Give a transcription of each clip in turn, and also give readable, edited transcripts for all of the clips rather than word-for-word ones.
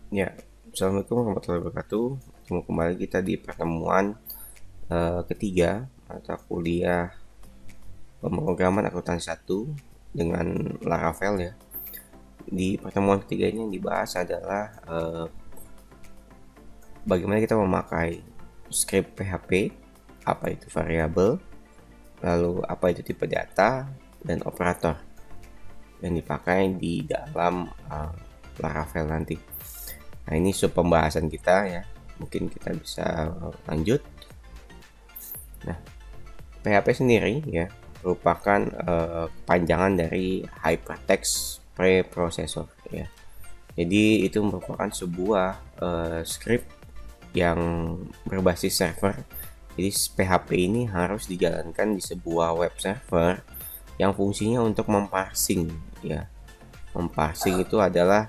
Ya, Assalamualaikum warahmatullahi wabarakatuh. Ketemu kembali kita di pertemuan ketiga mata kuliah pemrograman akuntansi 1 dengan Laravel ya. Di pertemuan ketiga ini yang dibahas adalah bagaimana kita memakai script PHP, apa itu variabel, lalu apa itu tipe data dan operator yang dipakai di dalam Laravel nanti. Nah, ini sub pembahasan kita ya. Mungkin kita bisa lanjut. Nah, PHP sendiri ya merupakan kepanjangan dari Hypertext Preprocessor ya. Jadi itu merupakan sebuah script yang berbasis server. Jadi PHP ini harus dijalankan di sebuah web server yang fungsinya untuk memparsing ya. Memparsing itu adalah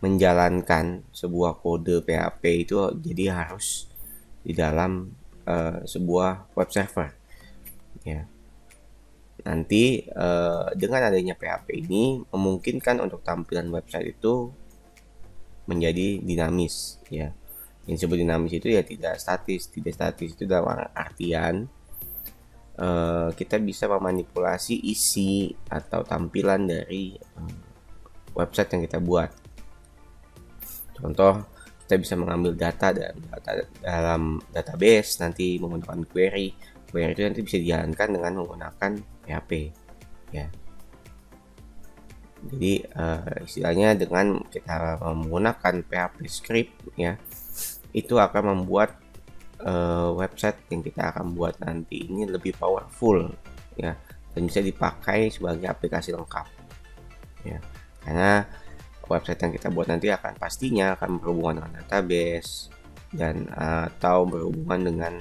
menjalankan sebuah kode PHP itu jadi harus di dalam sebuah web server ya. Nanti dengan adanya PHP ini memungkinkan untuk tampilan website itu menjadi dinamis ya. Yang disebut dinamis itu ya tidak statis. Tidak statis itu dalam artian kita bisa memanipulasi isi atau tampilan dari website yang kita buat. Contoh, kita bisa mengambil data dalam database nanti menggunakan query. Query itu nanti bisa dijalankan dengan menggunakan PHP ya. Jadi istilahnya dengan kita menggunakan PHP script ya, itu akan membuat website yang kita akan buat nanti ini lebih powerful ya, dan bisa dipakai sebagai aplikasi lengkap ya. Karena website yang kita buat nanti akan pastinya akan berhubungan dengan database dan atau berhubungan dengan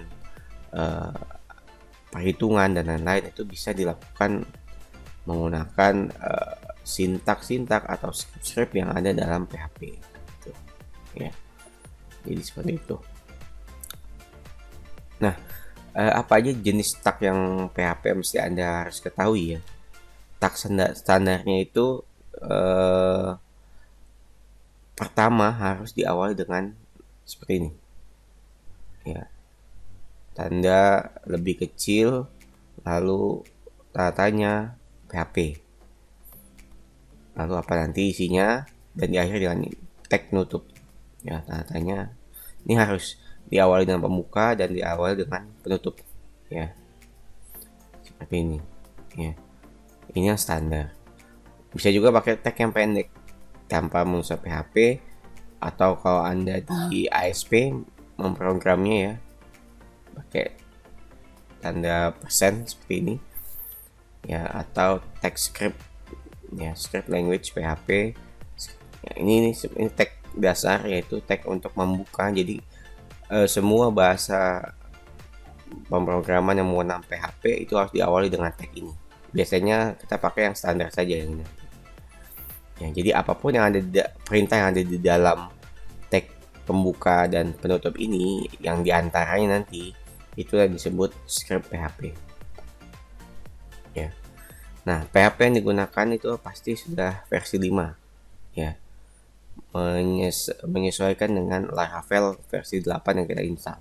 perhitungan dan lain-lain, itu bisa dilakukan menggunakan sintak-sintak atau script yang ada dalam PHP gitu, ya. Jadi seperti itu. Nah, apa aja jenis tag yang PHP mesti Anda harus ketahui ya. Tag standarnya itu pertama harus diawali dengan seperti ini ya, tanda lebih kecil lalu tanya PHP, lalu apa nanti isinya, dan di akhir dengan tag nutup ya. Tanya ini harus diawali dengan pembuka dan diawali dengan penutup ya, seperti ini ya. Ini yang standar. Bisa juga pakai tag yang pendek tanpa mengunsur PHP, atau kalau Anda di ASP memprogramnya ya pakai tanda persen seperti ini ya, atau tag script ya, script language PHP ya. Ini tag dasar, yaitu tag untuk membuka. Jadi semua bahasa pemrograman yang menggunakan PHP itu harus diawali dengan tag ini. Biasanya kita pakai yang standar saja yang ini ya. Jadi apapun yang ada perintah yang ada di dalam tag pembuka dan penutup ini, yang diantaranya nanti itu yang disebut script PHP ya. Nah, PHP yang digunakan itu pasti sudah versi 5 ya, menyesuaikan dengan Laravel versi 8 yang kita install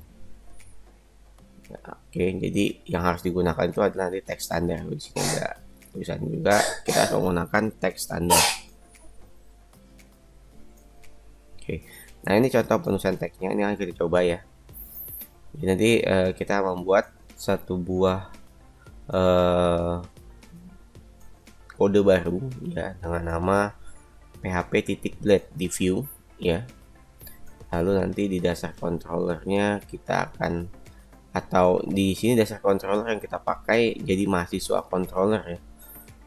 ya. Oke, jadi yang harus digunakan itu adalah nanti teks standar. Di sini ada tulisan juga, kita harus menggunakan teks standar. Oke, nah ini contoh penulisan teksnya, ini akan kita coba ya. Jadi nanti kita membuat satu buah kode baru ya dengan nama php.blade di view ya. Lalu nanti di dasar controllernya kita akan, atau di sini dasar controller yang kita pakai jadi mahasiswa controller ya.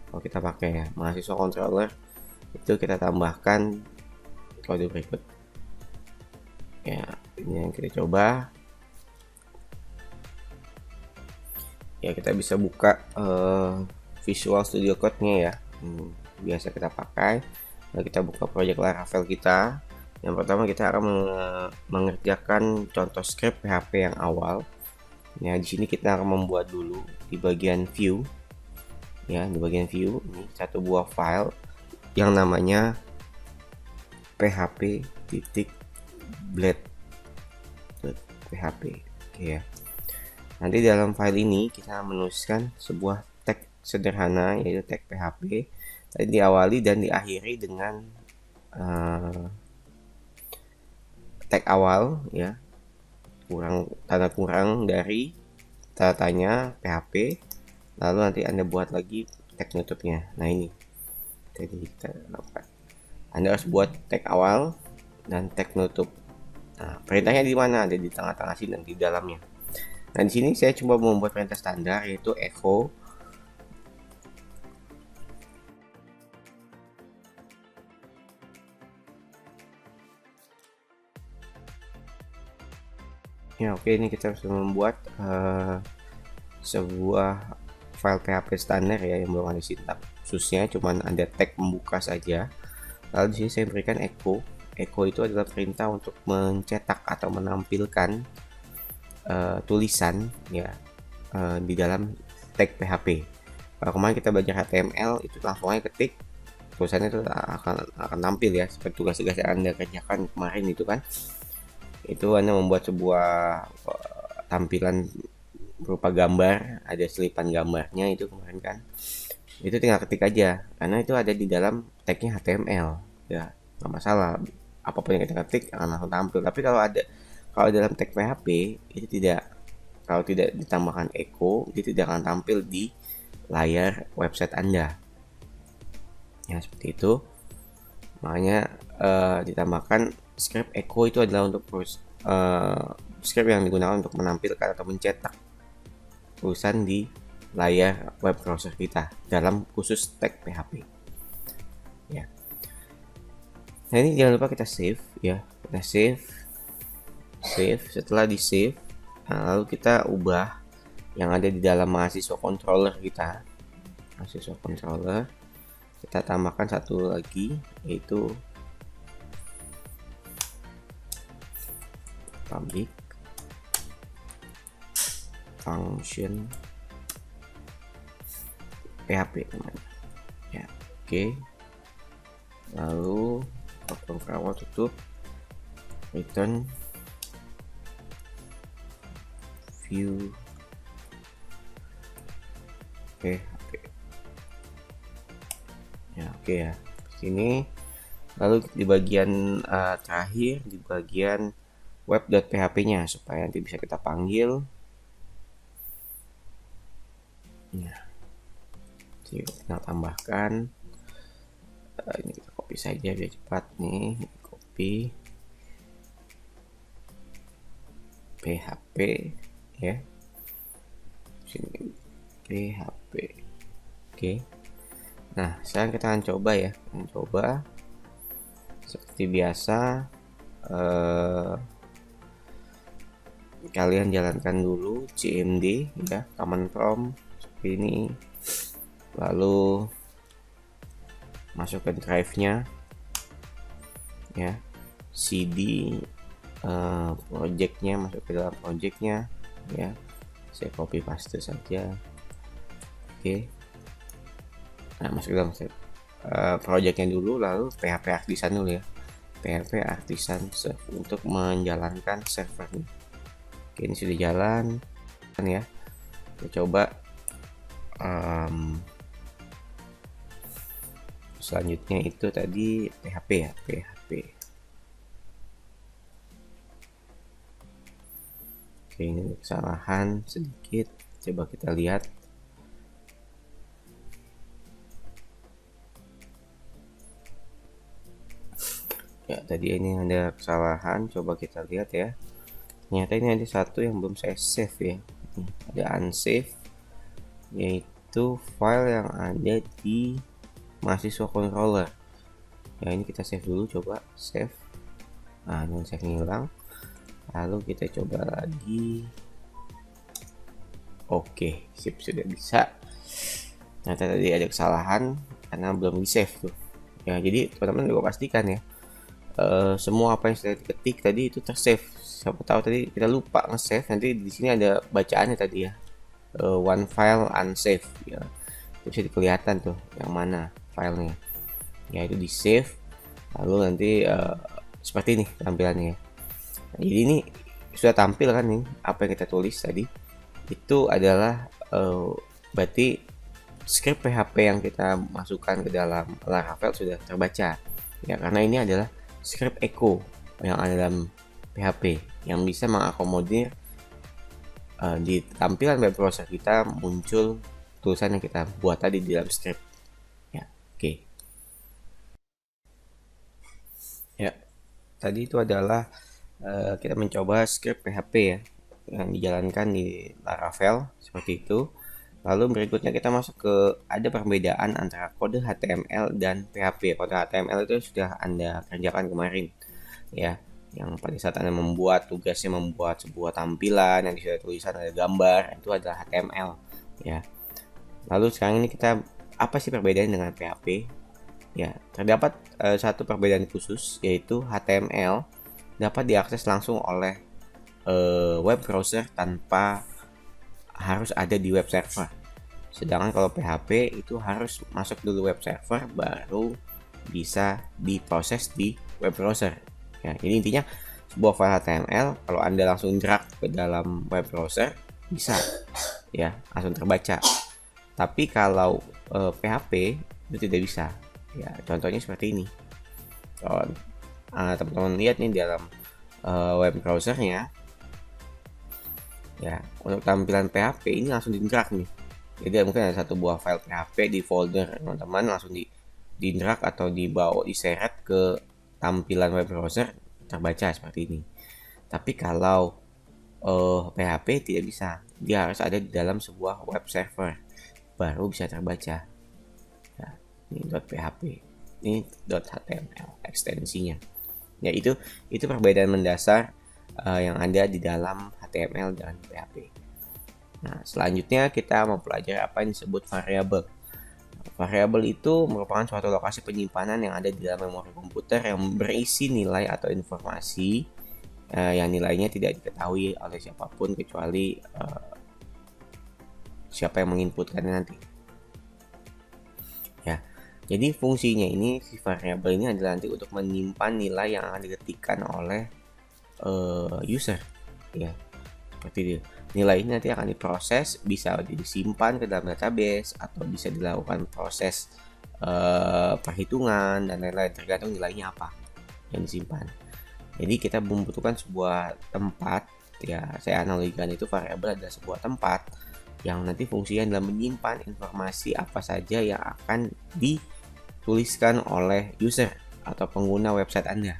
Kalau kita pakai ya mahasiswa controller, itu kita tambahkan kode berikut ya. Ini yang kita coba ya. Kita bisa buka Visual Studio Code-nya ya, biasa kita pakai. Nah, kita buka project Laravel kita. Yang pertama kita akan mengerjakan contoh script PHP yang awal ya. Di sini kita akan membuat dulu di bagian view ya. Di bagian view ini satu buah file yang namanya php.php. Oke ya. Nanti dalam file ini kita menuliskan sebuah tag sederhana, yaitu tag php. Tadi diawali dan diakhiri dengan tag awal ya, tanda kurang dari tanda tanya php, lalu nanti Anda buat lagi tag nutupnya. Nah ini jadi kita lakukan. Anda harus buat tag awal dan tag nutup. Nah, perintahnya di mana? Ada di tengah-tengah sini dan di dalamnya. Nah, di sini saya coba membuat perintah standar, yaitu echo ya. Oke, ini kita bisa membuat sebuah file PHP standar ya, yang belum ada sintak khususnya, cuman ada tag pembuka saja. Lalu di sini saya berikan echo. Echo itu adalah perintah untuk mencetak atau menampilkan tulisan ya di dalam tag PHP. Kalau kemarin kita belajar HTML, itu langsung aja ketik, tulisannya itu akan tampil ya, seperti tugas-tugas yang Anda kerjakan kemarin itu kan. Itu Anda membuat sebuah tampilan berupa gambar, ada selipan gambarnya itu kemarin kan. Itu tinggal ketik aja, karena itu ada di dalam tagnya HTML ya, nggak masalah, apapun yang kita ketik akan langsung tampil. Tapi kalau dalam tag PHP itu tidak, kalau tidak ditambahkan echo, itu tidak akan tampil di layar website Anda ya, seperti itu. Makanya ditambahkan script echo. Itu adalah untuk script yang digunakan untuk menampilkan atau mencetak tulisan di layar web browser kita dalam khusus tag PHP ya. Nah ini jangan lupa kita save ya, kita save. Setelah di save, nah, lalu kita ubah yang ada di dalam mahasiswa controller kita. Mahasiswa controller kita tambahkan satu lagi, yaitu public function PHP namanya ya. Oke, lalu potong awal, tutup, return view PHP ya. Oke ya, sini. Lalu di bagian terakhir, di bagian web.php nya, supaya nanti bisa kita panggil ya. Tinggal tambahkan ini, kita copy saja biar cepat nih, copy PHP ya, sini PHP. Oke, nah sekarang kita akan coba ya, seperti biasa. Kalian jalankan dulu cmd ya, command prompt seperti ini, lalu masukkan drive-nya ya, cd project-nya, masuk ke dalam project-nya ya. Saya copy paste saja. Oke, nah masuk ke dalam project-nya dulu, lalu PHP Artisan dulu ya, PHP Artisan untuk menjalankan servernya. Oke, ini sudah jalan kan ya. Kita coba selanjutnya itu tadi PHP ya, PHP. Oke, ini kesalahan sedikit, coba kita lihat. Ya, tadi ini ada kesalahan, coba kita lihat ya. Ternyata ini ada satu yang belum saya save ya. Ada unsave, yaitu file yang ada di mahasiswa controller ya. Ini kita save dulu, coba save. Nah, ini save hilang. Lalu kita coba lagi. Oke, sip, sudah bisa. Ternyata tadi ada kesalahan karena belum di save tuh ya. Jadi teman-teman juga pastikan ya, semua apa yang sudah diketik tadi itu tersave. Siapa tahu tadi kita lupa nge-save, nanti di sini ada bacaannya tadi ya, one file unsaved ya. Itu bisa kelihatan tuh yang mana filenya ya, itu di save. Lalu nanti seperti ini tampilannya. Nah, jadi ini sudah tampil kan nih apa yang kita tulis tadi. Itu adalah berarti script PHP yang kita masukkan ke dalam Laravel sudah terbaca. Ya, karena ini adalah script echo yang ada dalam PHP yang bisa mengakomodir di tampilan web browser kita muncul tulisan yang kita buat tadi di dalam script. Ya, oke. Ya, tadi itu adalah kita mencoba script PHP ya yang dijalankan di Laravel seperti itu. Lalu berikutnya kita masuk ke ada perbedaan antara kode HTML dan PHP. Kode HTML itu sudah Anda kerjakan kemarin ya, yang pada saat Anda membuat tugasnya membuat sebuah tampilan yang sudah tulisan ada gambar, itu adalah HTML ya. Lalu sekarang ini kita apa sih perbedaan dengan PHP? Ya, terdapat satu perbedaan khusus yaitu HTML dapat diakses langsung oleh web browser tanpa harus ada di web server. Sedangkan kalau PHP itu harus masuk dulu web server baru bisa diproses di web browser. Ya, jadi intinya sebuah file HTML kalau Anda langsung drag ke dalam web browser bisa ya langsung terbaca. Tapi kalau PHP itu tidak bisa. Ya, contohnya seperti ini. Kalau teman-teman lihat nih dalam web browsernya, ya untuk tampilan PHP ini langsung di-drag nih. Jadi mungkin ada satu buah file PHP di folder teman-teman langsung di drag atau dibawa diseret ke tampilan web browser terbaca seperti ini. Tapi kalau PHP tidak bisa, dia harus ada di dalam sebuah web server baru bisa terbaca. Ya, ini .php, ini .html ekstensinya. Ya itu perbedaan mendasar yang ada di dalam HTML dan PHP. Nah, selanjutnya kita mempelajari apa yang disebut variabel. Variabel itu merupakan suatu lokasi penyimpanan yang ada di dalam memori komputer yang berisi nilai atau informasi yang nilainya tidak diketahui oleh siapapun kecuali siapa yang menginputkannya nanti. Ya, jadi fungsinya ini si variabel ini adalah nanti untuk menyimpan nilai yang akan diketikkan oleh user. Ya, seperti itu. Nilai ini nanti akan diproses, bisa disimpan ke dalam database atau bisa dilakukan proses perhitungan dan lain-lain tergantung nilainya apa yang disimpan. Jadi kita membutuhkan sebuah tempat, ya saya analogikan itu variabel adalah sebuah tempat yang nanti fungsinya adalah menyimpan informasi apa saja yang akan dituliskan oleh user atau pengguna website Anda.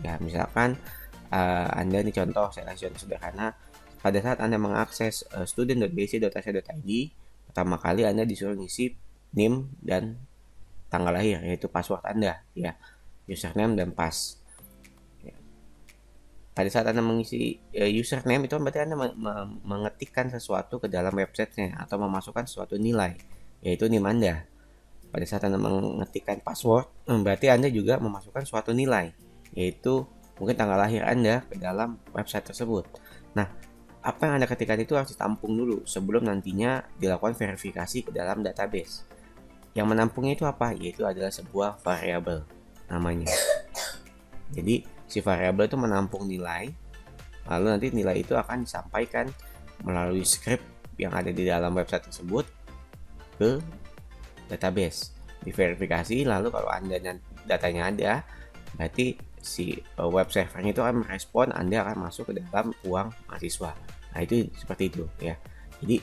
Ya misalkan Anda ini contoh, saya kasih contoh sederhana. Pada saat Anda mengakses student.bc.ac.id, pertama kali Anda disuruh ngisi name dan tanggal lahir, yaitu password Anda, ya, username dan pass. Ya. Pada saat Anda mengisi username itu berarti Anda mengetikkan sesuatu ke dalam websitenya atau memasukkan suatu nilai, yaitu name Anda. Pada saat Anda mengetikkan password, berarti Anda juga memasukkan suatu nilai, yaitu mungkin tanggal lahir Anda ke dalam website tersebut. Nah, apa yang Anda ketikkan itu harus ditampung dulu sebelum nantinya dilakukan verifikasi ke dalam database. Yang menampungnya itu apa? Yaitu adalah sebuah variabel namanya. Jadi si variabel itu menampung nilai, lalu nanti nilai itu akan disampaikan melalui script yang ada di dalam website tersebut ke database. Diverifikasi, lalu kalau Anda datanya ada, berarti si web servernya itu akan merespon Anda akan masuk ke dalam uang mahasiswa. Nah itu seperti itu ya. Jadi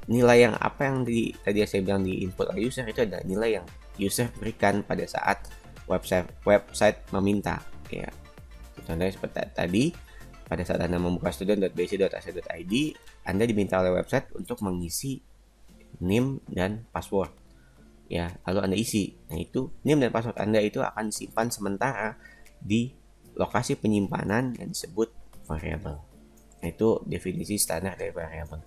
nilai yang apa yang tadi saya bilang di input oleh user itu adalah nilai yang user berikan pada saat website meminta ya. Contohnya seperti tadi, pada saat Anda membuka student.bc.ac.id, Anda diminta oleh website untuk mengisi name dan password ya, lalu Anda isi. Nah itu name dan password Anda itu akan disimpan sementara di lokasi penyimpanan yang disebut variabel. Nah, itu definisi standar dari variabel.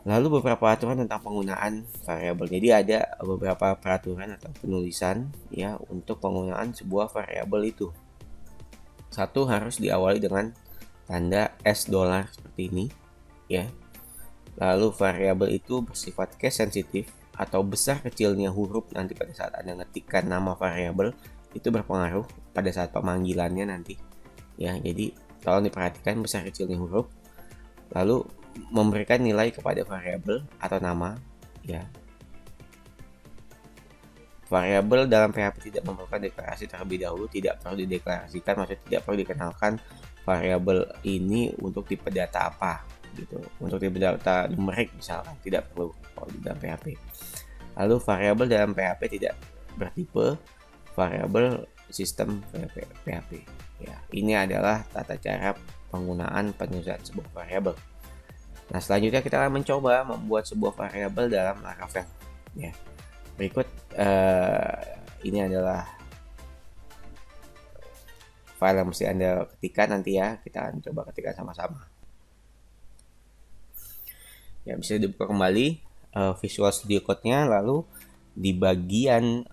Lalu beberapa aturan tentang penggunaan variabel. Jadi ada beberapa peraturan atau penulisan ya untuk penggunaan sebuah variabel itu. Satu, harus diawali dengan tanda $, seperti ini ya. Lalu variabel itu bersifat case sensitif atau besar kecilnya huruf nanti pada saat Anda ngetikkan nama variabel itu berpengaruh pada saat pemanggilannya nanti ya. Jadi tolong diperhatikan besar kecilnya huruf, lalu memberikan nilai kepada variabel atau nama ya. Variabel dalam PHP tidak memerlukan deklarasi terlebih dahulu, tidak perlu dideklarasikan, maksudnya tidak perlu dikenalkan variabel ini untuk tipe data apa gitu. Untuk tipe data numerik misalkan tidak perlu di dalam PHP. Lalu variabel dalam PHP tidak bertipe variabel sistem PHP. Ya, ini adalah tata cara penggunaan penyusunan sebuah variabel. Nah, selanjutnya kita akan mencoba membuat sebuah variabel dalam Laravel. Ya. Berikut ini adalah file yang mesti Anda ketikkan nanti ya. Kita akan coba ketikkan sama-sama. Ya, bisa dibuka kembali Visual Studio Code-nya, lalu di bagian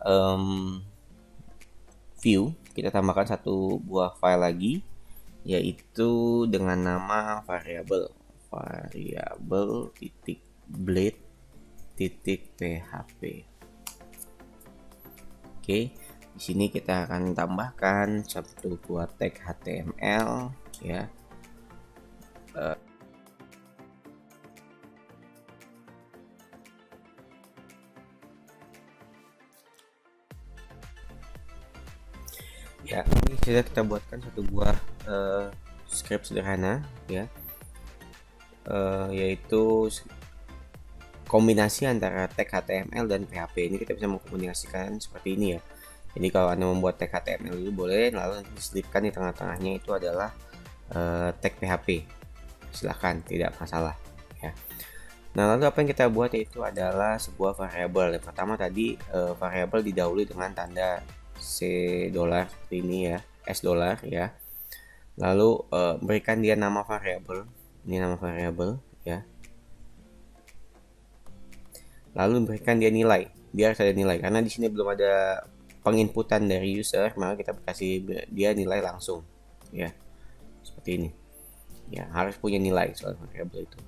view kita tambahkan satu buah file lagi, yaitu dengan nama variabel blade.php. Oke, di sini kita akan tambahkan satu buah tag HTML ya. Ya, ini sudah kita buatkan satu buah script sederhana ya, yaitu kombinasi antara tag HTML dan PHP. Ini kita bisa mengkomunikasikan seperti ini ya. Jadi kalau Anda membuat tag HTML dulu boleh, lalu nanti diselipkan di tengah-tengahnya itu adalah tag PHP. Silahkan, tidak masalah ya. Nah, lalu apa yang kita buat itu adalah sebuah variabel. Yang pertama tadi variabel didahului dengan tanda $, seperti ini ya, $, ya. Lalu berikan dia nama variabel. Ini nama variabel ya. Lalu berikan dia nilai. Dia harus ada nilai karena di sini belum ada penginputan dari user, maka kita kasih dia nilai langsung ya. Seperti ini. Ya, harus punya nilai soal variabel itu.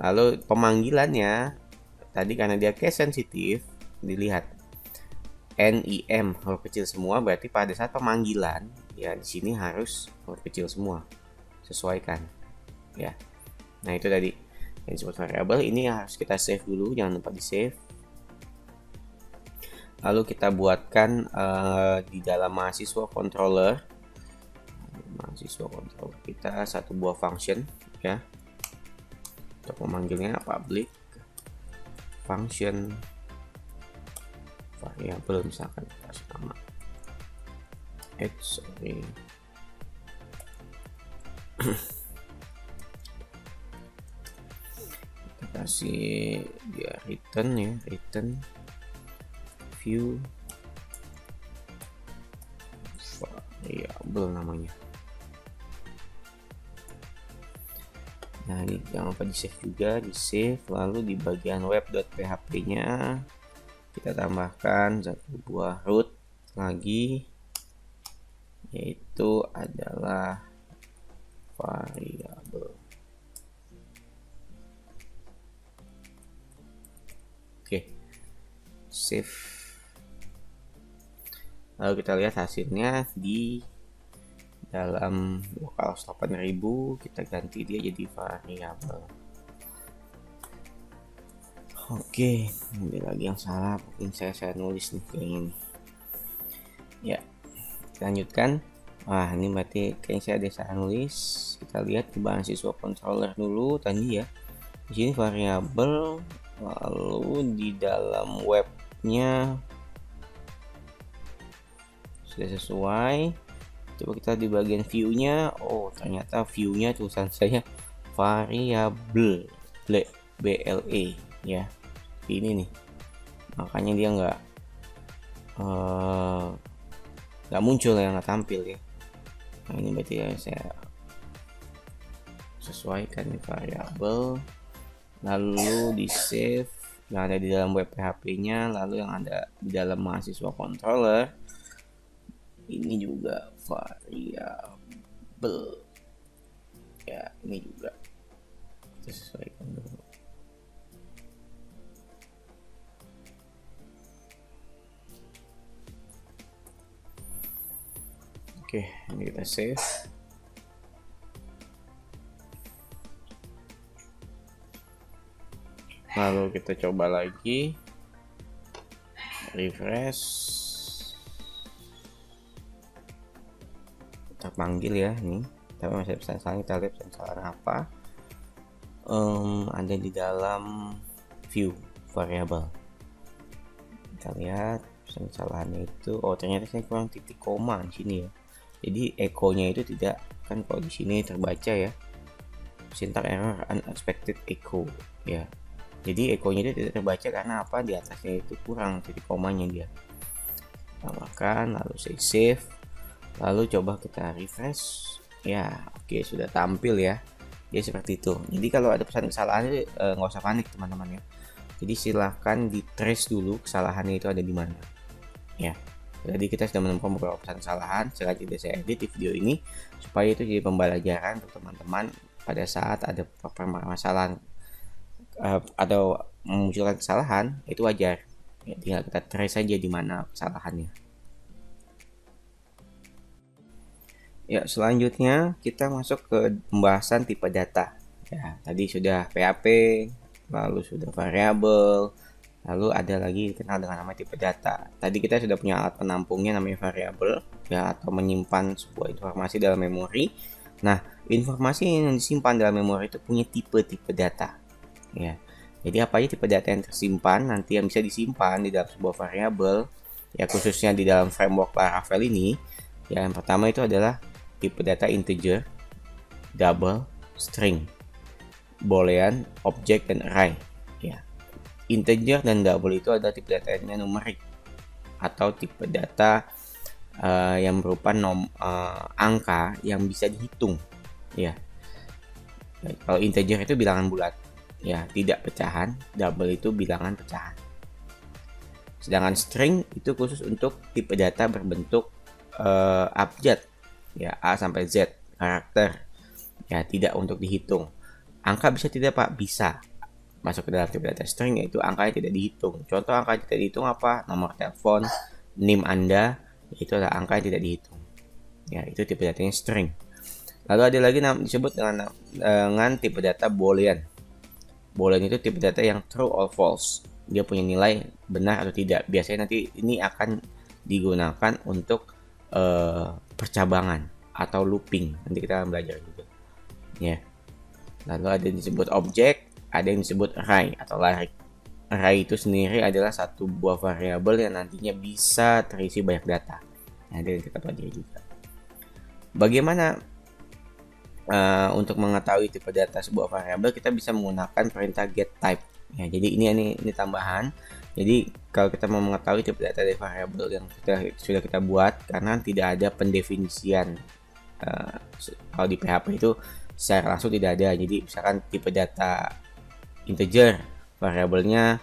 Lalu pemanggilannya tadi karena dia case sensitif, dilihat NIM huruf kecil semua, berarti pada saat pemanggilan ya di sini harus huruf kecil semua. Sesuaikan ya. Nah, itu tadi yang disebut variabel. Ini harus kita save dulu, jangan lupa di save. Lalu kita buatkan di dalam mahasiswa controller kita satu buah function ya, untuk memanggilnya public function variabel, misalkan kasih nama x. Kita kasih dia return ya, return view variabel namanya. Nah, ini jangan lupa di save juga, di save. Lalu di bagian web.php nya kita tambahkan satu buah root lagi, yaitu adalah variabel. Oke, save. Lalu kita lihat hasilnya di dalam localhost 8000 kita ganti dia jadi variabel. Oke, ini lagi yang salah, mungkin saya nulis nih kayaknya nih. Ya, lanjutkan. Wah, ini berarti kayaknya saya ada salah nulis. Kita lihat di mahasiswa controller dulu tadi ya. Di sini variabel, lalu di dalam webnya sudah sesuai. Coba kita di bagian view-nya. Oh, ternyata view-nya tulisan saya variabel BLE ya. Ini nih. Makanya dia nggak muncul ya, nggak tampil ya. Nah, ini berarti ya saya sesuaikan nih variabel, lalu di save yang ada di dalam web PHP-nya, lalu yang ada di dalam mahasiswa controller ini juga variabel ya, ini juga kita sesuaikan dulu. Oke, ini kita save. Lalu kita coba lagi, refresh. Kita panggil ya, ini tapi masih ada pesan salah. Kita lihat pesan salah apa. Ada di dalam view variable. Kita lihat pesan kesalahannya itu, oh ternyata saya kurang titik koma di sini ya. Jadi echo-nya itu tidak, kan kalau di sini terbaca ya, syntax error unexpected echo ya. Jadi echo-nya itu tidak terbaca karena apa? Di atasnya itu kurang titik komanya dia. Tambahkan, lalu saya save, lalu coba kita refresh. Ya, oke, sudah tampil ya. Dia seperti itu. Jadi kalau ada pesan kesalahan itu nggak usah panik teman-teman ya. Jadi silahkan di trace dulu kesalahannya itu ada di mana. Ya. Jadi kita sudah menemukan beberapa pesan kesalahan, sengaja saya edit di video ini supaya itu jadi pembelajaran untuk teman-teman pada saat ada permasalahan atau memunculkan kesalahan, itu wajar. Ya, tinggal kita trace saja di mana kesalahannya. Ya, selanjutnya kita masuk ke pembahasan tipe data. Ya, tadi sudah PHP, lalu sudah variabel, lalu ada lagi dikenal dengan nama tipe data. Tadi kita sudah punya alat penampungnya namanya variabel ya, atau menyimpan sebuah informasi dalam memori. Nah, informasi yang disimpan dalam memori itu punya tipe-tipe data. Ya. Jadi apa aja tipe data yang tersimpan nanti yang bisa disimpan di dalam sebuah variabel ya, khususnya di dalam framework Laravel ini. Ya, yang pertama itu adalah tipe data integer, double, string, boolean, object, dan array. Ya. Integer dan double itu adalah tipe datanya numerik atau tipe data yang berupa angka yang bisa dihitung. Ya. Kalau integer itu bilangan bulat, ya, tidak pecahan. Double itu bilangan pecahan. Sedangkan string itu khusus untuk tipe data berbentuk abjad, ya, A sampai Z karakter, ya, tidak untuk dihitung. Angka bisa tidak Pak? Bisa masuk ke dalam tipe data string, yaitu angka yang tidak dihitung. Contoh angka yang tidak dihitung apa? Nomor telepon, NIM Anda, itu adalah angka yang tidak dihitung. Ya, itu tipe datanya string. Lalu ada lagi disebut dengan tipe data boolean. Boolean itu tipe data yang true or false. Dia punya nilai benar atau tidak. Biasanya nanti ini akan digunakan untuk percabangan atau looping. Nanti kita akan belajar juga. Ya. Lalu ada yang disebut objek, ada yang disebut array atau larik. Array itu sendiri adalah satu buah variabel yang nantinya bisa terisi banyak data. Nah, ada yang kita pelajari juga. Bagaimana untuk mengetahui tipe data sebuah variabel? Kita bisa menggunakan perintah getType. Ya, jadi ini tambahan. Jadi kalau kita mau mengetahui tipe data dari variabel yang sudah kita buat, karena tidak ada pendefinisian kalau di PHP itu secara langsung tidak ada. Jadi misalkan tipe data integer, variabelnya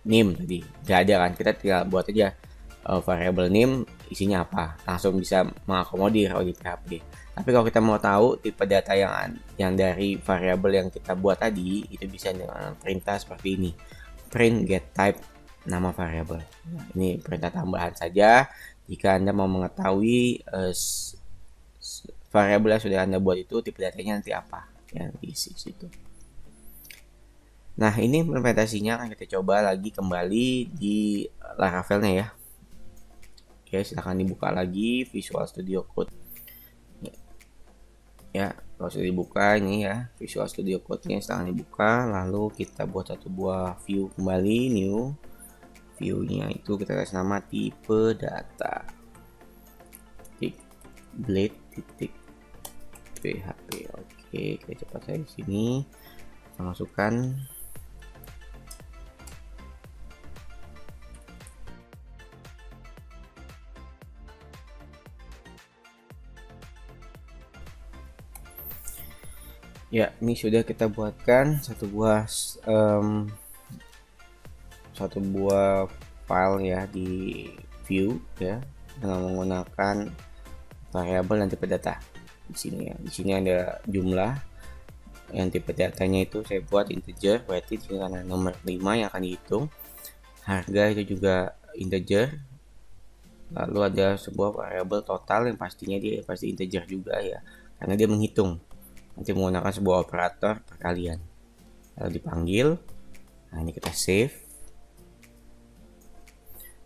name tadi nggak ada kan, kita tinggal buat aja variabel name isinya apa, langsung bisa mengakomodir kalau di PHP. Tapi kalau kita mau tahu tipe data yang dari variabel yang kita buat tadi, itu bisa dengan perintah seperti ini, print getType nama variabel. Nah, ini perintah tambahan saja jika Anda mau mengetahui variabel yang sudah Anda buat itu tipe datanya nanti apa yang diisi situ. Nah, ini implementasinya akan kita coba lagi kembali di Laravelnya ya. Oke, silahkan dibuka lagi Visual Studio Code. Ya, kalau sudah dibuka ini ya, Visual Studio Code-nya silahkan dibuka. Lalu kita buat satu buah view kembali, new. View-nya itu kita kasih nama tipe data. Blade titik PHP. Oke, kita cepat saja di sini. Kita masukkan ya, ini sudah kita buatkan satu buah file ya di view ya, dengan menggunakan variabel dan tipe data di sini ya. Di sini ada jumlah yang tipe datanya itu saya buat integer, berarti karena nomor 5 yang akan dihitung. Harga itu juga integer, Lalu ada sebuah variabel total yang pastinya dia pasti integer juga ya, karena dia menghitung nanti menggunakan sebuah operator perkalian. Lalu dipanggil. Nah, ini kita save.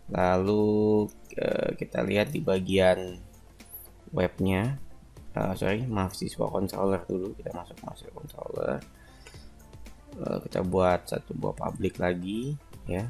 Lalu kita lihat di bagian webnya. Mahasiswa controller dulu. Kita masuk mahasiswa controller. Lalu kita buat satu buah public lagi ya.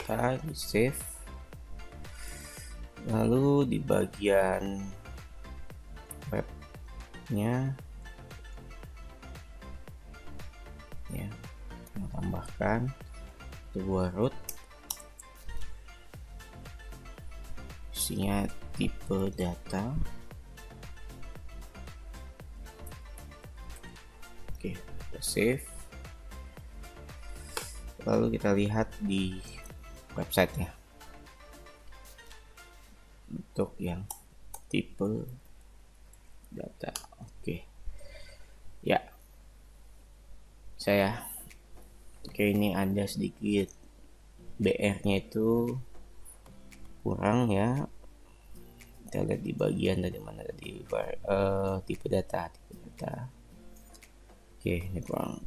Data di save. Lalu di bagian webnya ya, kita tambahkan sebuah root isinya tipe data. Oke, kita save. Lalu kita lihat di website ya untuk yang tipe data. Oke ya, ini ada sedikit BR nya itu kurang ya. Kita lihat di bagian dari mana tadi, tipe data. Oke, ini kurang.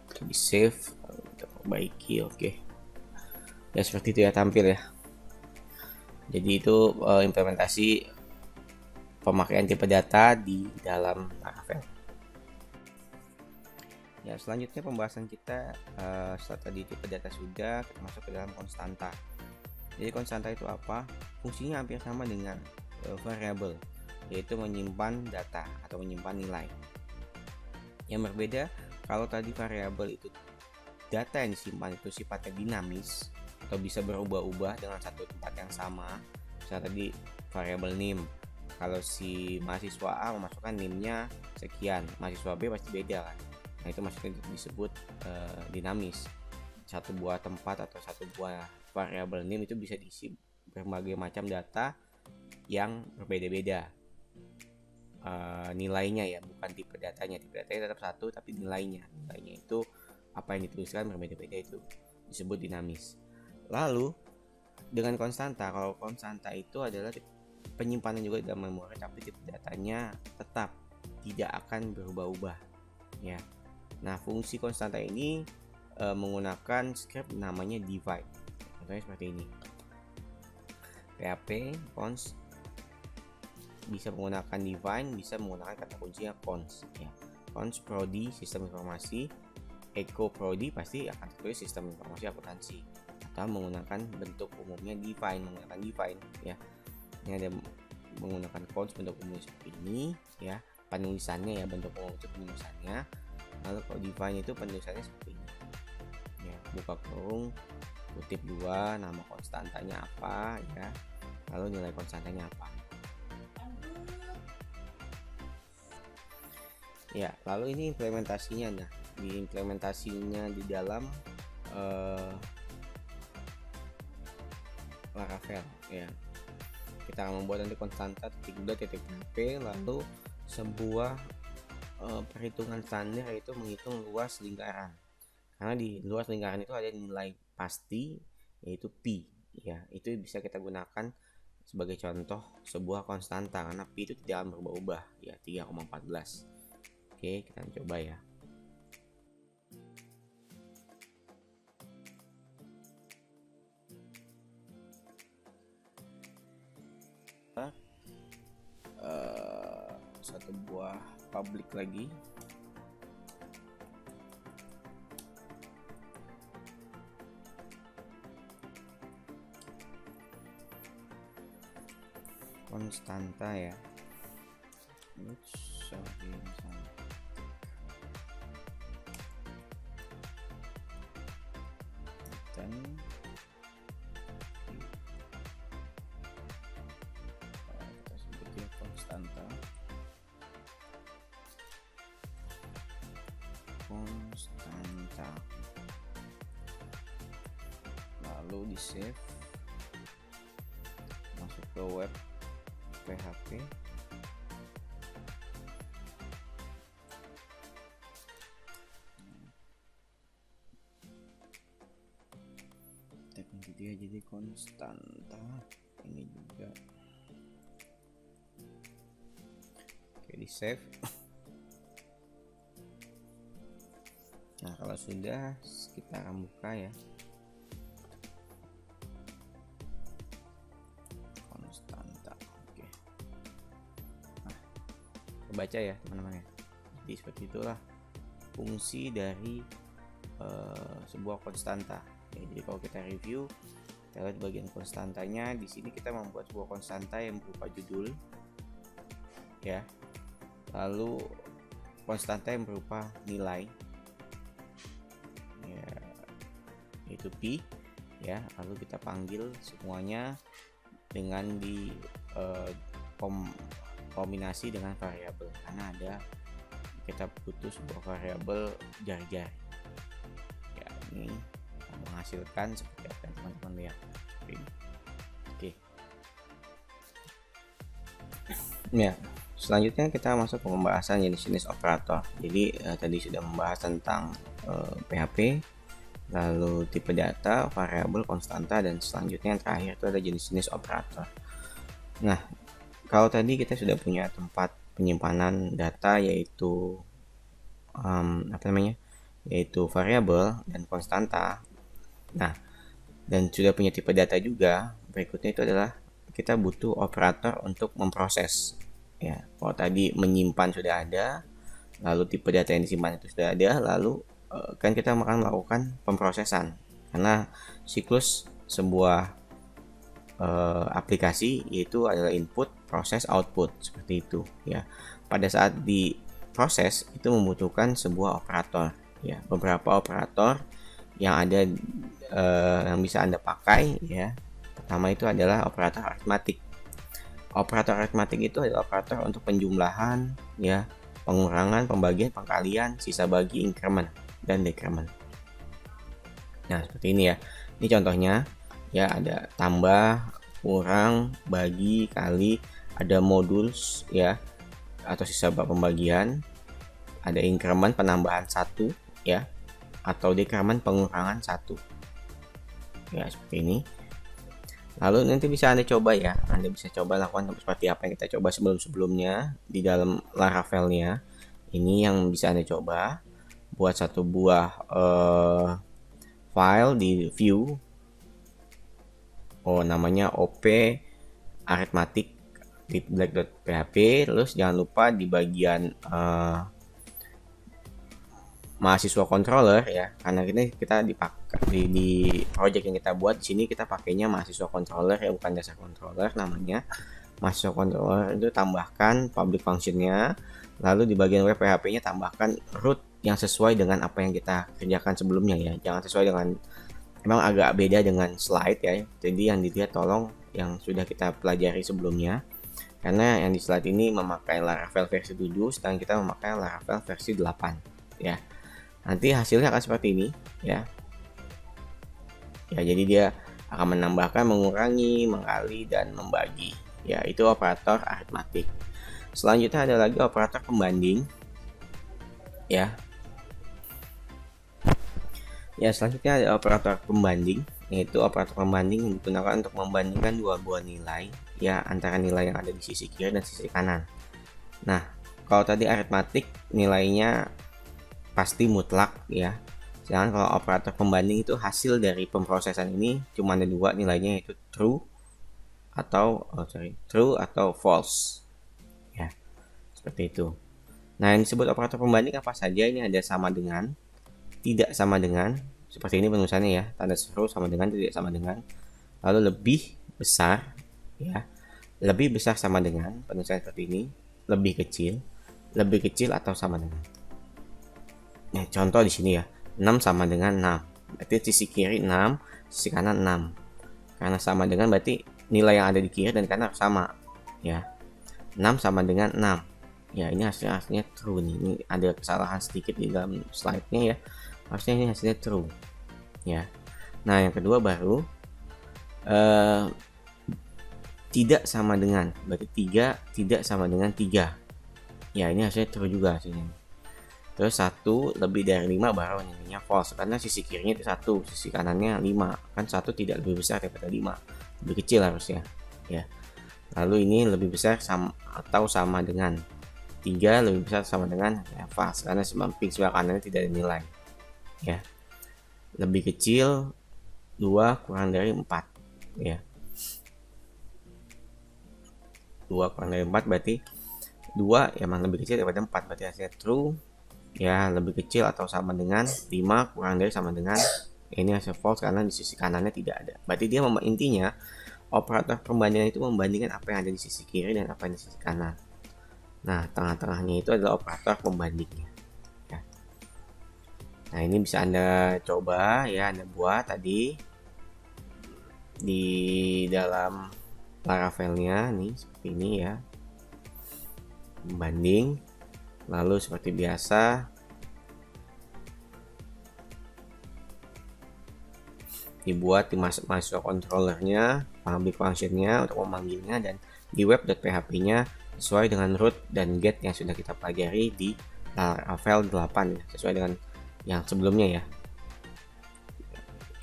Kita di save, kita perbaiki. Oke ya, seperti itu ya tampil ya. Jadi itu implementasi pemakaian tipe data di dalam Laravel. Ya, selanjutnya pembahasan kita setelah tadi tipe data sudah, kita masuk ke dalam konstanta. Jadi konstanta itu apa? Fungsinya hampir sama dengan variabel, yaitu menyimpan data atau menyimpan nilai. Yang berbeda, kalau tadi variabel itu data yang disimpan itu sifatnya dinamis atau bisa berubah-ubah dengan satu tempat yang sama. Misalnya tadi variabel NIM, kalau si mahasiswa A memasukkan NIM-nya sekian, mahasiswa B pasti beda kan. Nah, itu maksudnya disebut dinamis. Satu buah tempat atau satu buah variabel NIM itu bisa diisi berbagai macam data yang berbeda-beda nilainya ya, bukan tipe datanya. Tipe datanya tetap satu, tapi nilainya itu apa yang dituliskan berbeda-beda, itu disebut dinamis. Lalu dengan konstanta, kalau konstanta itu adalah penyimpanan juga di dalam memori, tapi tipe datanya tetap tidak akan berubah-ubah ya. Nah, fungsi konstanta ini menggunakan script namanya divide. Contohnya seperti ini. PHP const bisa menggunakan divide, bisa menggunakan kata kuncinya const ya. Const prodi sistem informasi, echo prodi pasti akan tertulis sistem informasi akuntansi, atau menggunakan bentuk umumnya divide, menggunakan divide ya. Ini ada menggunakan const bentuk umumnya seperti ini ya, penulisannya ya, bentuk umum itu penulisannya. Lalu kalau divide itu penulisannya seperti ini ya, buka kurung, kutip 2, nama konstantanya apa ya, lalu nilai konstantanya apa ya. Lalu ini implementasinya. Nah, di implementasinya di dalam Laravel ya, kita akan membuat nanti konstanta .2.php, lalu sebuah perhitungan standar, yaitu menghitung luas lingkaran, karena di luas lingkaran itu ada nilai pasti yaitu pi ya. Itu bisa kita gunakan sebagai contoh sebuah konstanta, karena pi itu tidak akan berubah-ubah ya, 3,14. Oke, kita coba ya. Satu buah public lagi. Konstanta ya. Dan kita sebut dia konstanta. konstanta, lalu di save, masuk ke web PHP. Tab yang ketiga jadi konstanta, ini juga. Oke, di save. Nah, kalau sudah kita akan buka ya, konstanta. Oke, nah, kebaca ya teman-teman ya. Jadi seperti itulah fungsi dari sebuah konstanta ya. Jadi kalau kita review, kita lihat bagian konstantanya. Di sini kita membuat sebuah konstanta yang berupa judul ya, lalu konstanta yang berupa nilai ya, yaitu P ya, lalu kita panggil semuanya dengan di kombinasi dengan variabel, karena ada kita butuh sebuah variabel jari-jari ya. Ini menghasilkan seperti apa yang teman-teman lihat ini. Oke ya, selanjutnya kita masuk ke pembahasan jenis-jenis operator. Jadi tadi sudah membahas tentang PHP, lalu tipe data, variabel, konstanta, dan selanjutnya yang terakhir itu ada jenis-jenis operator. Nah, kalau tadi kita sudah punya tempat penyimpanan data yaitu yaitu variabel dan konstanta. Nah, dan sudah punya tipe data juga. Berikutnya itu adalah kita butuh operator untuk memproses ya. Kalau tadi menyimpan sudah ada, lalu tipe data yang disimpan itu sudah ada, lalu kan kita akan melakukan pemrosesan, karena siklus sebuah aplikasi yaitu adalah input, proses, output, seperti itu ya. Pada saat diproses itu membutuhkan sebuah operator ya, beberapa operator yang ada yang bisa Anda pakai ya. Pertama itu adalah operator aritmatik. Operator aritmatik itu adalah operator untuk penjumlahan ya, pengurangan, pembagian, pengkalian, sisa bagi, increment, dan decrement. Nah, seperti ini ya. Ini contohnya ya, ada tambah, kurang, bagi, kali, ada modules ya, atau sisa bab pembagian, ada increment penambahan 1 ya, atau decrement pengurangan 1 ya, seperti ini. Lalu nanti bisa Anda coba ya, Anda bisa coba lakukan seperti apa yang kita coba sebelum-sebelumnya di dalam Laravel-nya. Ini yang bisa Anda coba, buat satu buah file di view, namanya op arithmetic black.php. Terus jangan lupa di bagian mahasiswa controller ya, karena kita dipakai di project yang kita buat di sini, kita pakainya mahasiswa controller ya, bukan dasar controller. Namanya mahasiswa controller itu tambahkan public functionnya, lalu di bagian web PHP-nya tambahkan root yang sesuai dengan apa yang kita kerjakan sebelumnya ya. Jangan sesuai dengan, emang agak beda dengan slide ya, jadi yang dilihat tolong yang sudah kita pelajari sebelumnya, karena yang di slide ini memakai Laravel versi 7, sedangkan kita memakai Laravel versi 8 ya. Nanti hasilnya akan seperti ini ya. Ya, jadi dia akan menambahkan, mengurangi, mengkali, dan membagi ya. Itu operator aritmatik. Selanjutnya ada lagi operator pembanding ya. Ya, selanjutnya ada operator pembanding, yaitu operator pembanding yang digunakan untuk membandingkan dua buah nilai ya, antara nilai yang ada di sisi kiri dan sisi kanan. Nah, kalau tadi aritmatik nilainya pasti mutlak ya. Sedangkan kalau operator pembanding itu hasil dari pemrosesan ini cuma ada dua nilainya, yaitu true atau false ya, seperti itu. Nah, yang disebut operator pembanding apa saja? Ini ada sama dengan, tidak sama dengan, seperti ini penulisannya ya, tanda seru, sama dengan, tidak sama dengan, lalu lebih besar ya, lebih besar sama dengan, penulisan seperti ini, lebih kecil atau sama dengan. Nah, contoh di sini ya, 6 sama dengan 6, berarti sisi kiri 6, sisi kanan 6. Karena sama dengan berarti nilai yang ada di kiri dan kanan sama ya. 6 sama dengan 6 Ya, ini hasilnya true nih. Ini ada kesalahan sedikit di dalam slide-nya ya. Harusnya ini hasilnya true. Ya. Nah, yang kedua baru tidak sama dengan, berarti 3 tidak sama dengan 3. Ya, ini hasilnya true juga hasilnya. Terus 1 lebih dari 5 baru nilainya false, karena sisi kirinya itu 1, sisi kanannya 5. Kan 1 tidak lebih besar daripada 5, lebih kecil harusnya ya. Lalu ini lebih besar atau sama dengan 3, lebih besar sama dengan ya, false, karena samping sebelah kanannya tidak ada nilai ya. Lebih kecil 2 kurang dari 4 ya. 2 kurang dari 4 berarti 2 emang lebih kecil daripada 4, berarti hasilnya true ya. Lebih kecil atau sama dengan 5 kurang dari sama dengan, ini hasil false karena di sisi kanannya tidak ada. Berarti dia intinya operator pembandingan itu membandingkan apa yang ada di sisi kiri dan apa yang di sisi kanan. Nah, tengah-tengahnya itu adalah operator pembandingnya ya. Nah, ini bisa Anda coba ya, Anda buat tadi di dalam Laravelnya nih seperti ini ya, membanding. Lalu seperti biasa dibuat, dimasuk controllernya, public functionnya untuk memanggilnya, dan di web.php-nya sesuai dengan root dan get yang sudah kita pelajari di Laravel 8 ya, sesuai dengan yang sebelumnya ya.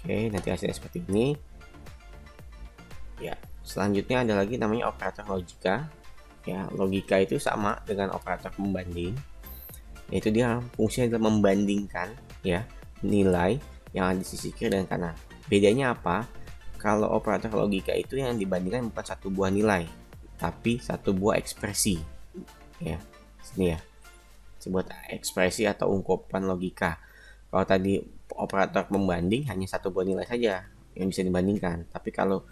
Oke, nanti hasilnya seperti ini ya. Selanjutnya ada lagi namanya operator logika ya. Logika itu sama dengan operator pembanding, yaitu dia fungsinya adalah membandingkan ya nilai yang ada di sisi kiri dan kanan. Bedanya apa? Kalau operator logika itu yang dibandingkan bukan satu buah nilai, tapi satu buah ekspresi ya. Sini ya, sebuah ekspresi atau ungkapan logika. Kalau tadi operator pembanding hanya satu buah nilai saja yang bisa dibandingkan, tapi kalau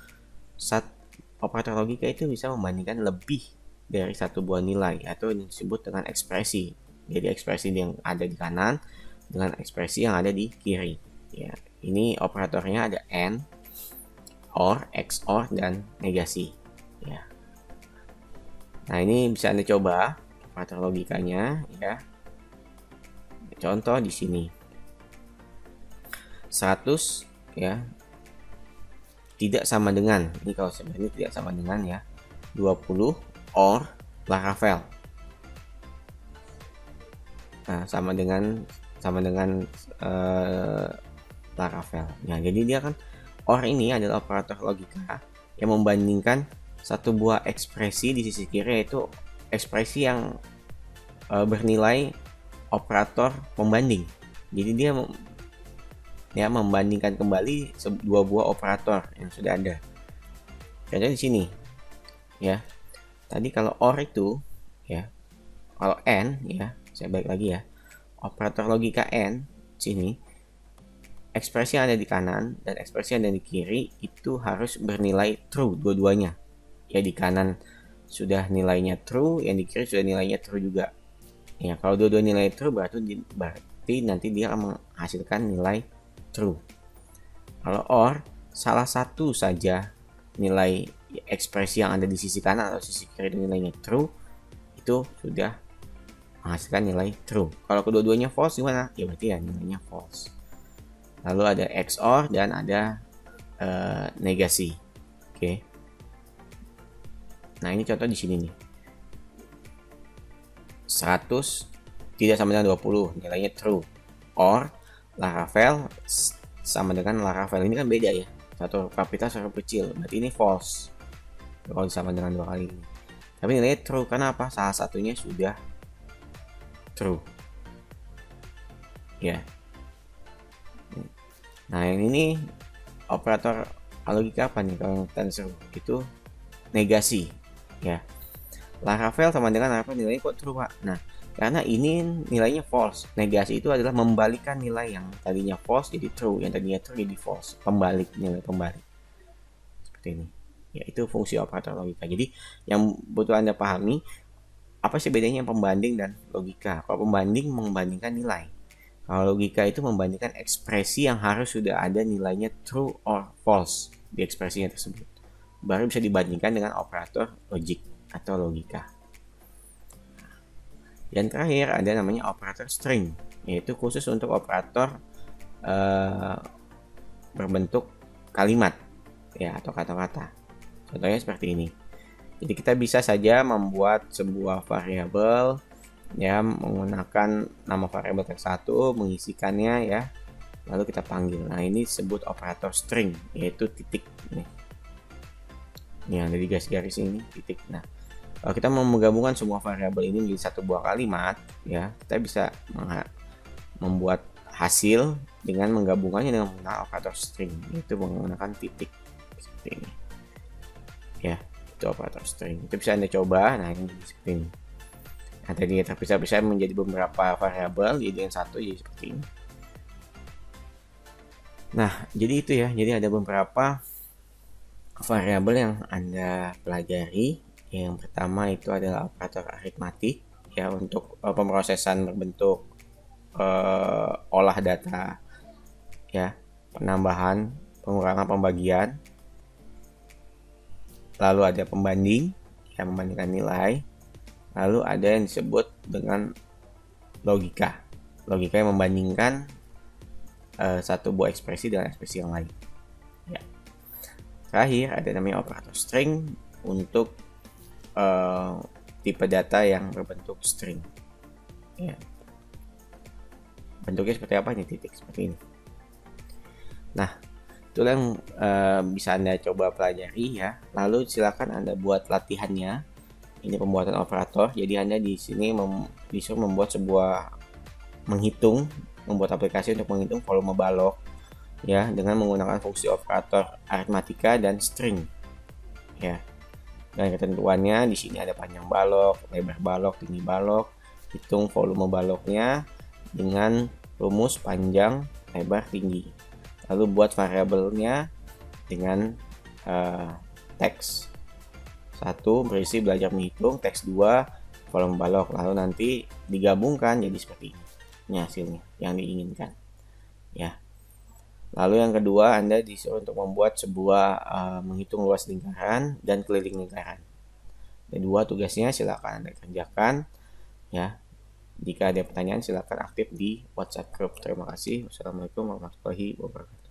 operator logika itu bisa membandingkan lebih dari satu buah nilai, atau yang disebut dengan ekspresi. Jadi ekspresi yang ada di kanan dengan ekspresi yang ada di kiri ya. Ini operatornya ada AND, OR, XOR, dan negasi ya. Nah, ini bisa Anda coba operator logikanya ya. Contoh di sini 100 ya tidak sama dengan, ini kalau sebenarnya tidak sama dengan ya, 20 OR Laravel. Nah, sama dengan Laravel. Nah, jadi dia kan OR ini adalah operator logika yang membandingkan satu buah ekspresi di sisi kiri, yaitu ekspresi yang bernilai operator pembanding. Jadi dia ya membandingkan kembali dua buah operator yang sudah ada. Contoh di sini ya. Tadi kalau OR itu ya, kalau AND ya, saya balik lagi ya. Operator logika AND sini, ekspresi yang ada di kanan dan ekspresi yang ada di kiri itu harus bernilai true dua-duanya. Ya, di kanan sudah nilainya true, yang di kiri sudah nilainya true juga. Ya, kalau dua-dua nilai true berarti nanti dia akan menghasilkan nilai true. Kalau OR, salah satu saja nilai ekspresi yang ada di sisi kanan atau sisi kiri nilainya true, itu sudah menghasilkan nilai true. Kalau kedua-duanya false gimana? Ya berarti ya nilainya false. Lalu ada XOR dan ada negasi. Oke. Nah, ini contoh di sini nih. 100 tidak sama dengan 20, nilainya true. OR Laravel sama dengan Laravel, ini kan beda ya, satu kapital satu kecil, berarti ini false kalau sama dengan dua kali ini. Tapi nilainya true karena apa? Salah satunya sudah true ya. Nah, yang ini operator logika apa nih? Kalau tensor itu negasi ya. Laravel sama dengan apa, nilainya kok true, Pak? Nah, karena ini nilainya false. Negasi itu adalah membalikan nilai yang tadinya false jadi true, yang tadinya true jadi false. Pembalik, nilai pembalik. Seperti ini. Ya, itu fungsi operator logika. Jadi, yang butuh Anda pahami, apa sih bedanya pembanding dan logika? Kalau pembanding membandingkan nilai. Kalau logika itu membandingkan ekspresi yang harus sudah ada nilainya true or false di ekspresinya tersebut. Baru bisa dibandingkan dengan operator logik atau logika. Dan terakhir ada namanya operator string, yaitu khusus untuk operator berbentuk kalimat ya atau kata-kata. Contohnya seperti ini. Jadi kita bisa saja membuat sebuah variabel ya menggunakan nama variabel teks 1, mengisikannya ya. Lalu kita panggil. Nah, ini disebut operator string, yaitu titik nih. Ini yang ada di garis-garis ini, titik. Nah, kalau kita mau menggabungkan semua variabel ini menjadi satu buah kalimat, ya, kita bisa membuat hasil dengan menggabungkannya dengan menggunakan operator string, yaitu menggunakan titik seperti ini. Ya, itu operator string. Itu bisa Anda coba. Nah, ini seperti ini. Nah, tadi terpisah-pisah menjadi beberapa variabel, jadi yang satu jadi seperti ini. Nah, jadi itu ya. Jadi ada beberapa variabel yang Anda pelajari. Yang pertama itu adalah operator aritmatik ya untuk pemrosesan berbentuk olah data ya, penambahan, pengurangan, pembagian. Lalu ada pembanding yang membandingkan nilai. Lalu ada yang disebut dengan logika. Logika yang membandingkan satu buah ekspresi dengan ekspresi yang lain. Ya. Terakhir ada namanya operator string untuk tipe data yang berbentuk string. Ya. Bentuknya seperti apa nih, titik seperti ini. Nah, itulah yang bisa Anda coba pelajari ya. Lalu silakan Anda buat latihannya. Ini pembuatan operator. Jadi Anda di sini disuruh membuat membuat aplikasi untuk menghitung volume balok ya dengan menggunakan fungsi operator aritmatika dan string ya. Dan ketentuannya di sini ada panjang balok, lebar balok, tinggi balok, hitung volume baloknya dengan rumus panjang, lebar, tinggi. Lalu buat variabelnya dengan teks 1 berisi belajar menghitung, teks 2 volume balok, lalu nanti digabungkan jadi seperti ini. Ini hasilnya yang diinginkan ya. Lalu yang kedua, Anda disuruh untuk membuat sebuah menghitung luas lingkaran dan keliling lingkaran. Ada 2 tugasnya, silakan Anda kerjakan ya. Jika ada pertanyaan silakan aktif di WhatsApp group. Terima kasih. Wassalamualaikum warahmatullahi wabarakatuh.